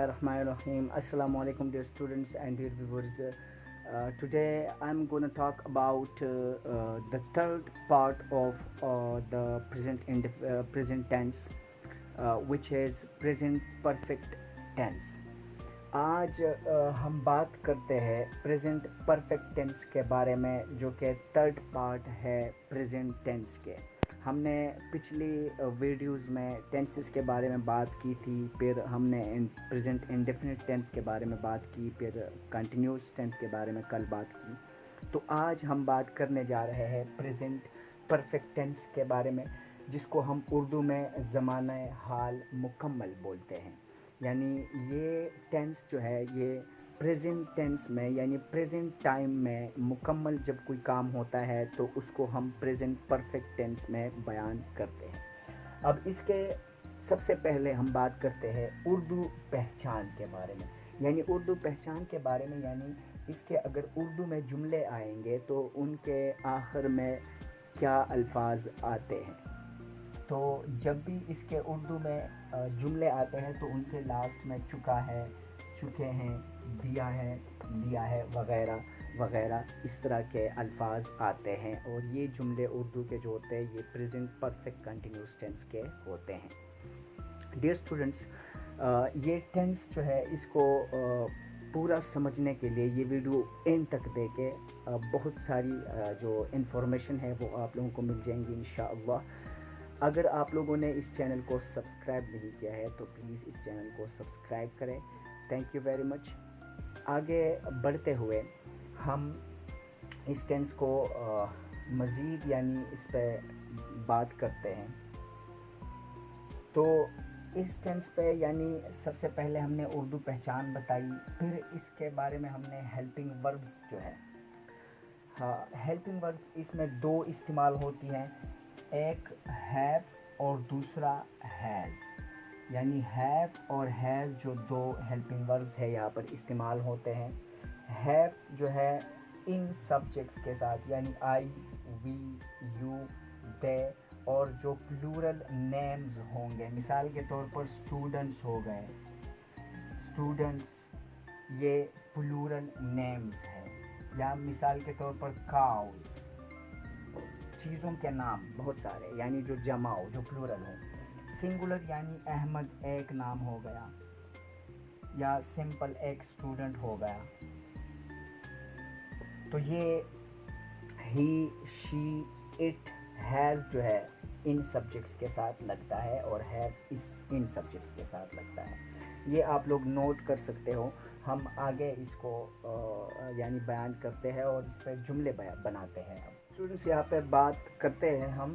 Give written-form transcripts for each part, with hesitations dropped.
Bismillahirrahmanirrahim. Assalamu alaikum, dear students and dear viewers. Today I'm going to talk about the third part of the present tense, which is present perfect tense. आज हम बात करते हैं present perfect tense के बारे में, जो कि थर्ड पार्ट है प्रेजेंट टेंस के. हमने पिछली वीडियोस में टेंसेस के बारे में बात की थी, फिर हमने प्रेजेंट इंडेफिनिट टेंस के बारे में बात की, फिर कंटिन्यूस टेंस के बारे में कल बात की. तो आज हम बात करने जा रहे हैं प्रेजेंट परफेक्ट टेंस के बारे में, जिसको हम उर्दू में ज़माना हाल मुकम्मल बोलते हैं. यानी ये टेंस जो है ये प्रेजेंट टेंस में यानी प्रेजेंट टाइम में मुकम्मल जब कोई काम होता है तो उसको हम प्रेजेंट परफेक्ट टेंस में बयान करते हैं. अब इसके सबसे पहले हम बात करते हैं उर्दू पहचान के बारे में. यानी उर्दू पहचान के बारे में, यानी इसके अगर उर्दू में जुमले आएंगे तो उनके आखिर में क्या अल्फाज आते हैं. तो जब भी इसके उर्दू में जुमले आते हैं तो उनके लास्ट में चुका है, चुके हैं, दिया है, लिया है वगैरह वगैरह इस तरह के अल्फाज आते हैं. और ये जुमले उर्दू के जो होते हैं ये प्रेजेंट परफेक्ट कंटिन्यूस टेंस के होते हैं. डियर स्टूडेंट्स, ये टेंस जो है इसको पूरा समझने के लिए ये वीडियो एंड तक देके बहुत सारी जो इन्फॉर्मेशन है वो आप लोगों को मिल जाएंगी इंशाअल्लाह. अगर आप लोगों ने इस चैनल को सब्सक्राइब नहीं किया है तो प्लीज़ इस चैनल को सब्सक्राइब करें. Thank you very much. आगे बढ़ते हुए हम इस टेंस को मज़ीद यानी इस पे बात करते हैं. तो इस टेंस पे यानी सबसे पहले हमने उर्दू पहचान बताई, फिर इसके बारे में हमने हेल्पिंग वर्ब्स जो है, हाँ हेल्पिंग वर्ब्स इसमें दो इस्तेमाल होती हैं, एक हैव और दूसरा हैज़. यानी हैव और हैज़ जो दो हेल्पिंग वर्ब्स है यहाँ पर इस्तेमाल होते हैं. हैव जो है इन सब्जेक्ट्स के साथ यानी आई, वी, यू, दे, और जो प्लूरल नेम्स होंगे, मिसाल के तौर पर स्टूडेंट्स हो गए, स्टूडेंट्स ये प्लूरल नेम्स है. या मिसाल के तौर पर काउज, चीज़ों के नाम बहुत सारे यानी जो जमा हो, जो प्लूरल हो. सिंगुलर यानी अहमद एक नाम हो गया, या सिंपल एक स्टूडेंट हो गया. तो ये ही, शी, इट, हैज़ जो है इन सब्जेक्ट्स के साथ लगता है और हैव इन सब्जेक्ट्स के साथ लगता है. ये आप लोग नोट कर सकते हो. हम आगे इसको यानी बयान करते हैं और इस पर जुमले बनाते हैं. अब स्टूडेंट्स यहाँ पे बात करते हैं हम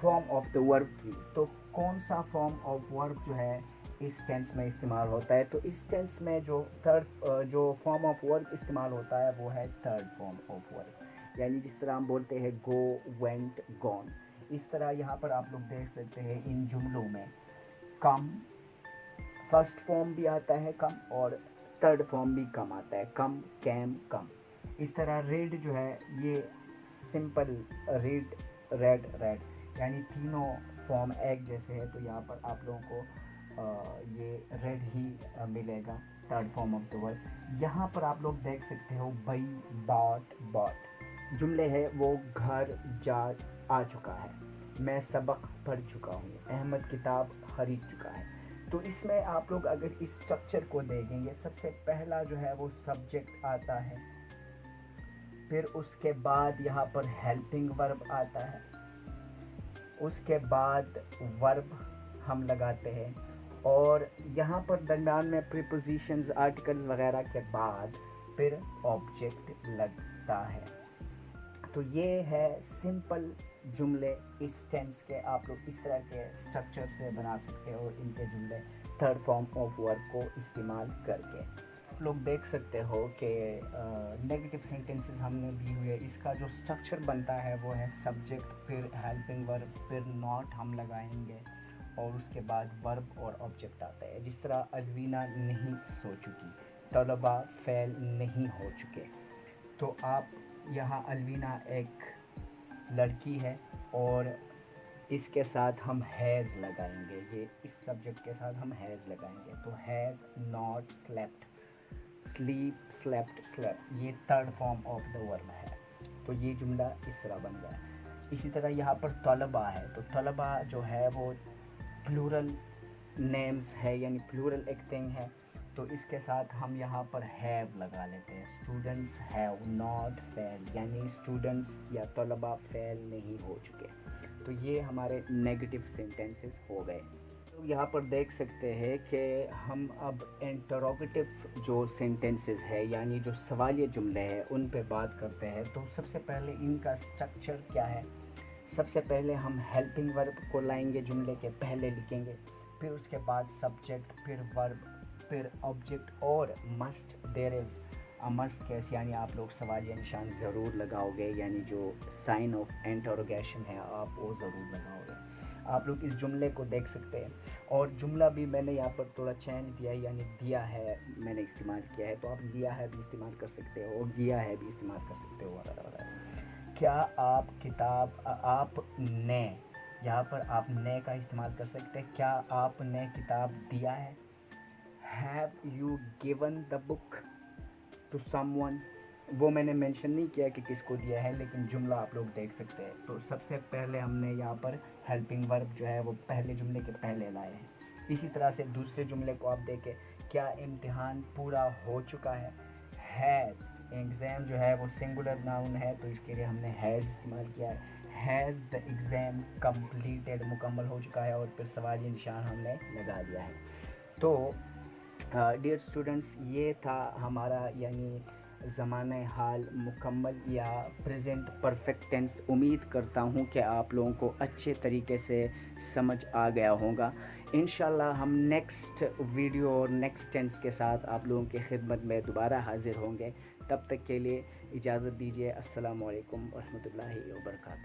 फॉर्म ऑफ द वर्ब की. तो कौन सा फॉर्म ऑफ वर्ब जो है इस टेंस में इस्तेमाल होता है. तो इस टेंस में जो जो फॉर्म ऑफ वर्ब इस्तेमाल होता है वो है थर्ड फॉर्म ऑफ वर्ब. यानी जिस तरह हम बोलते हैं गो, वेंट, गॉन, इस तरह यहाँ पर आप लोग देख सकते हैं इन जुमलों में कम फर्स्ट फॉर्म भी आता है कम, और थर्ड फॉर्म भी कम आता है, कम, कैम, कम. इस तरह रेड जो है ये सिंपल रीड, रेड, रेड, यानी तीनों फॉर्म एक जैसे है. तो यहाँ पर आप लोगों को ये रेड ही मिलेगा, third form of the word. यहाँ पर आप लोग देख सकते हो बई, बॉट, बॉट जुमले है वो घर जा आ चुका है, मैं सबक पढ़ चुका हूँ, अहमद किताब खरीद चुका है. तो इसमें आप लोग अगर इस स्ट्रक्चर को देखेंगे, सबसे पहला जो है वो सब्जेक्ट आता है, फिर उसके बाद यहाँ पर हेल्पिंग वर्ब आता है, उसके बाद वर्ब हम लगाते हैं, और यहाँ पर दरम्यान में प्रीपोजिशंस, आर्टिकल्स वगैरह के बाद फिर ऑब्जेक्ट लगता है. तो ये है सिंपल जुमले इस टेंस के. आप लोग इस तरह के स्ट्रक्चर से बना सकते हो इनके जुमले थर्ड फॉर्म ऑफ वर्ब को इस्तेमाल करके. आप लोग देख सकते हो कि नेगेटिव सेंटेंसेस हमने दी हुई है, इसका जो स्ट्रक्चर बनता है वो है सब्जेक्ट, फिर हेल्पिंग वर्ब, फिर नॉट हम लगाएंगे, और उसके बाद वर्ब और ऑब्जेक्ट आता है. जिस तरह अलवीना नहीं सो चुकी, तलबा फेल नहीं हो चुके. तो आप यहाँ अलवीना एक लड़की है और اس کے ساتھ ہم ہیز لگائیں گے، یہ اس سبجیکٹ کے ساتھ ہم ہیز لگائیں گے. تو has not slept, slip slept slip, یہ تھرڈ فارم آف دا ورب ہے. تو یہ جملہ اس طرح بن گیا. اسی طرح یہاں پر طلباء ہے، تو طلباء جو ہے وہ پلورل نیمز ہے، یعنی پلورل ایک تھنگ ہے. تو اس کے ساتھ ہم یہاں پر ہیو لگا لیتے ہیں. اسٹوڈنٹس ہیو ناٹ فیل، یعنی اسٹوڈنٹس یا طلباء فیل نہیں ہو چکے. تو یہ ہمارے نیگیٹو سینٹینسز ہو گئے. تو یہاں پر دیکھ سکتے ہیں کہ ہم اب انٹروگیٹو جو سینٹینسز ہے، یعنی جو سوالیہ جملے ہیں، ان پہ بات کرتے ہیں. تو سب سے پہلے ان کا اسٹرکچر کیا ہے؟ سب سے پہلے ہم ہیلپنگ ورب کو لائیں گے، جملے کے پہلے لکھیں گے، پھر اس کے بعد سبجیکٹ، پھر ورب، پھر آبجیکٹ، اور must. There is must case, یعنی آپ لوگ سوالیہ نشان ضرور لگاؤ گے، یعنی جو سائن آف انٹروگیشن ہے آپ وہ ضرور لگاؤ گے. آپ لوگ اس جملے کو دیکھ سکتے ہیں. اور جملہ بھی میں نے یہاں پر تھوڑا چینج دیا ہے، یعنی دیا ہے میں نے استعمال کیا ہے، تو آپ لیا ہے بھی استعمال کر سکتے ہو، اور گیا ہے بھی استعمال کر سکتے ہو وغیرہ وغیرہ. کیا آپ کتاب، آپ نے، یہاں پر آپ نے کا استعمال کر سکتے ہیں. کیا آپ نے کتاب دیا ہے؟ Have you given the book to someone? وہ میں نے مینشن نہیں کیا کہ کس کو دیا ہے، لیکن جملہ آپ لوگ دیکھ سکتے ہیں. تو سب سے پہلے ہم نے یہاں پر ہیلپنگ ورب جو ہے وہ پہلے جملے کے پہلے لائے ہیں. اسی طرح سے دوسرے جملے کو آپ دیکھیں، کیا امتحان پورا ہو چکا ہے؟ ہیز. ایگزام جو ہے وہ سنگولر ناؤن ہے، تو اس کے لیے ہم نے ہیز استعمال کیا ہے. ہیز دا ایگزام کمپلیٹیڈ، مکمل ہو چکا ہے، اور پھر سوالی نشان ہم نے لگا دیا ہے. تو ڈیئر اسٹوڈنٹس، یہ تھا ہمارا یعنی زمانہ حال مکمل یا پریزنٹ پرفیکٹ ٹینس. امید کرتا ہوں کہ آپ لوگوں کو اچھے طریقے سے سمجھ آ گیا ہوگا. انشاءاللہ ہم نیکسٹ ویڈیو اور نیکسٹ ٹینس کے ساتھ آپ لوگوں کی خدمت میں دوبارہ حاضر ہوں گے. تب تک کے لیے اجازت دیجیے. السلام علیکم ورحمۃ اللہ وبرکاتہ.